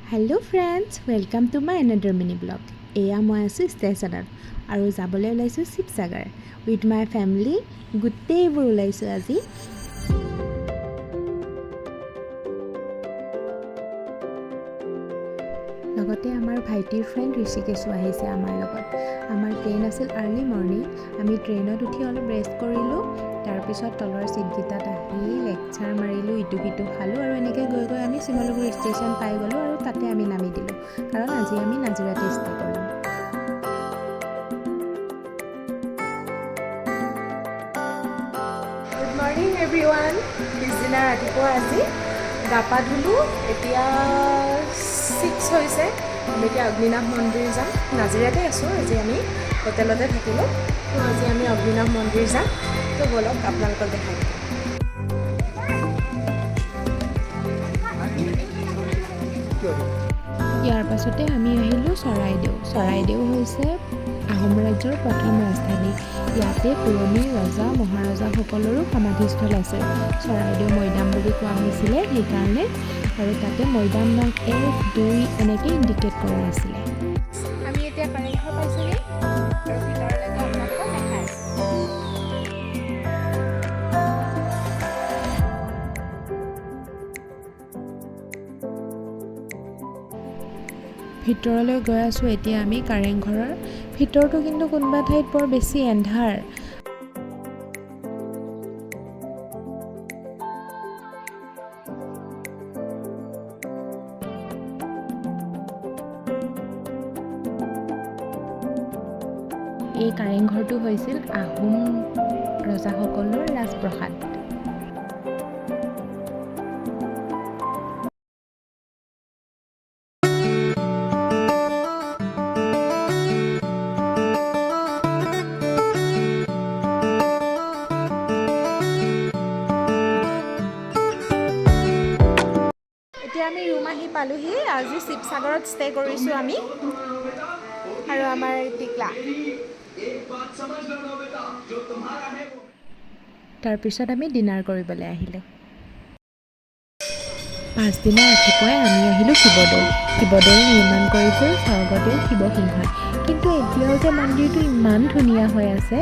Hello friends, welcome to my another mini blog. এয়া মই আছো ষ্টেচনত আৰু যাবলৈ ওলাইছো শিৱসাগৰ উইথ মাই ফ্যামিলি গোটেইবোৰ ওলাইছো আজি। লগতে আমাৰ ভাইটিৰ ফ্ৰেণ্ড ঋষিকেশো আহিছে আমাৰ লগত। আমাৰ ট্ৰেইন আছিল আৰ্লি মৰ্নিং। আমি ট্ৰেইনত উঠি অলপ ৰেষ্ট কৰিলোঁ, তাৰপিছত তলৰ চিটকেইটাত আহি লেকচাৰ মাৰিলোঁ, ইটো সিটো খালোঁ আৰু এনেকৈ গৈ গৈ আমি শিমলুগুৰি ষ্টেচন পাই গ'লোঁ আৰু তাতে আমি নামি দিলোঁ, কাৰণ আজি আমি নাজিৰাতে ষ্টে কৰিম। Good morning everyone. পিছদিনা ৰাতিপুৱা আজি গা পা ধুলোঁ, এতিয়া 6 হৈছে। আমি এতিয়া অগ্নিনাভ মন্দিৰ যাম। নাজিৰাতে আছোঁ, আজি আমি হোটেলতে থাকিলোঁ। তো আজি আমি অগ্নিনাভ মন্দিৰ যাম। তো ব'লক আপোনালোকক দেখাই দিম। ইয়াৰ পাছতে আমি আহিলোঁ চৰাইদেউ। চৰাইদেউ হৈছে আহোম ৰাজ্যৰ প্ৰথম ৰাজধানী। ইয়াতে পুৰণি ৰজা মহাৰজাসকলৰো সমাধিস্থল আছে। চৰাইদেউ মৈদাম বুলি কোৱা হৈছিলে সেইকাৰণে, আৰু তাতে মৈদাম নাম 1, 2 এনেকৈ ইণ্ডিকেট কৰা আছিলে। আমি এতিয়া কাৰেংঘৰ পাইছোঁহি আৰু ভিতৰলৈকে আপোনালোকক দেখাই আছোঁ। ভিতৰলৈ গৈ আছোঁ এতিয়া আমি কাৰেংঘৰৰ। ভিতৰটো কিন্তু কোনোবা ঠাইত বৰ বেছি এন্ধাৰ। এই কাৰেংঘৰটো হৈছিল আহোম ৰজাসকলৰ ৰাজপ্ৰসাদ। এতিয়া আমি ৰুম আহি পালোহি। আজি শিৱসাগৰত ষ্টে কৰিছোঁ আমি আৰু আমাৰ টিকলা। তাৰপিছত আমি ডিনাৰ কৰিবলৈ আহিলোঁ। পাছদিনা ৰাতিপুৱাই আমি আহিলোঁ শিৱদৌল। শিৱদৌল নিৰ্মাণ কৰিছিল স্বৰ্গদেউ শিৱসিংহই, কিন্তু এতিয়াও যে মন্দিৰটো ইমান ধুনীয়া হৈ আছে।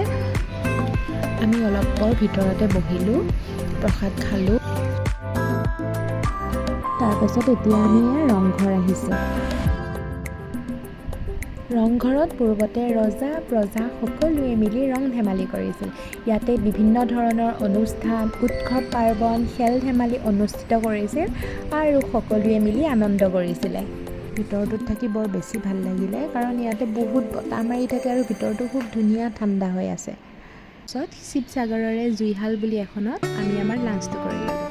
আমি অলপ পৰ ভিতৰতে বহিলোঁ, প্ৰসাদ খালোঁ। তাৰপাছত এতিয়া আমি ৰংঘৰ আহিছোঁ। ৰংঘৰত পূৰ্বতে ৰজা প্ৰজা সকলোৱে মিলি ৰং ধেমালি কৰিছিল। ইয়াতে বিভিন্ন ধৰণৰ অনুষ্ঠান, উৎসৱ পাৰ্বণ, খেল ধেমালি অনুষ্ঠিত কৰিছিল আৰু সকলোৱে মিলি আনন্দ কৰিছিলে। ভিতৰটোত থাকি বৰ বেছি ভাল লাগিলে, কাৰণ ইয়াতে বহুত বতাহ মাৰি থাকে আৰু ভিতৰটো খুব ধুনীয়া ঠাণ্ডা হৈ আছে। তাৰপিছত শিৱসাগৰৰে জুইশাল বুলি এখনত আমি আমাৰ লাঞ্চটো কৰি ল'লোঁ।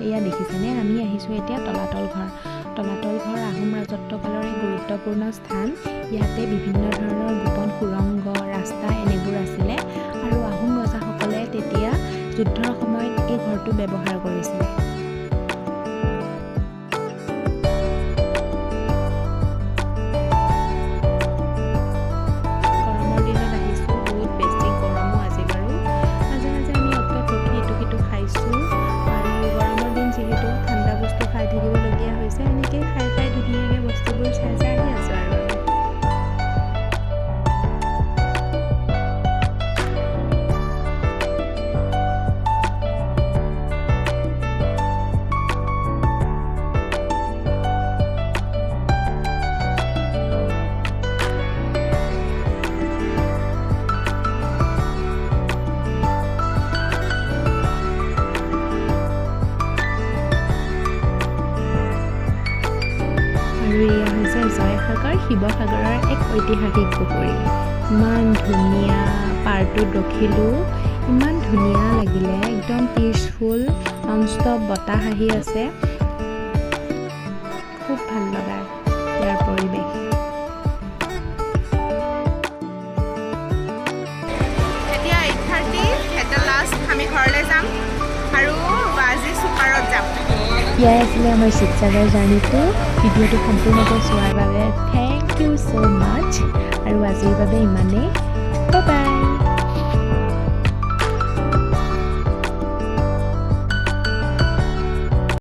এয়া দেখিছেনে, আমি আহিছোঁ এতিয়া তলাতল ঘৰ। তলাতল ঘৰ আহোম ৰাজত্বকালৰ এক গুৰুত্বপূৰ্ণ স্থান। ইয়াতে বিভিন্ন ধৰণৰ গোপন সুৰংগ, ৰাস্তা এনেবোৰ আছিলে আৰু আহোম ৰজাসকলে তেতিয়া যুদ্ধৰ সময়ত এই ঘৰটো ব্যৱহাৰ কৰিছিলে। গৰমৰ দিনত আহিছোঁ, বহুত বেছি গৰমো আজি বাৰু। মাজে মাজে আমি অটত ৰখি ইটো সিটো খাইছোঁ আৰু গৰমৰ দিন যিহেতু ঠাণ্ডা বস্তু খাই থাকিবলগীয়া হৈছে। এনেকৈ খাই খাই ধুনীয়াকৈ বস্তুবোৰ চাই চাই আহি আছোঁ আৰু আমি। আৰু এয়া হৈছে জয়সাগৰ, শিৱসাগৰৰ এক ঐতিহাসিক পুখুৰী। ইমান ধুনীয়া, পাৰটোত ৰখিলোঁ, ইমান ধুনীয়া লাগিলে, একদম পিচফুল, ননষ্টপ বতাহ আহি আছে, খুব ভাল লগা ইয়াৰ পৰিৱেশ। এতিয়া 8:30, এটা লাষ্ট আমি ঘৰলৈ যাম আৰু আজি চুপাৰত যাম। এয়াই আছিলে আমাৰ শিৱসাগৰ জাৰ্ণিটো। ভিডিঅ'টো সম্পূৰ্ণকৈ চোৱাৰ বাবে থেংক ইউ ছ' মাছ, আৰু আজিৰ বাবে ইমানেই। Bye bye.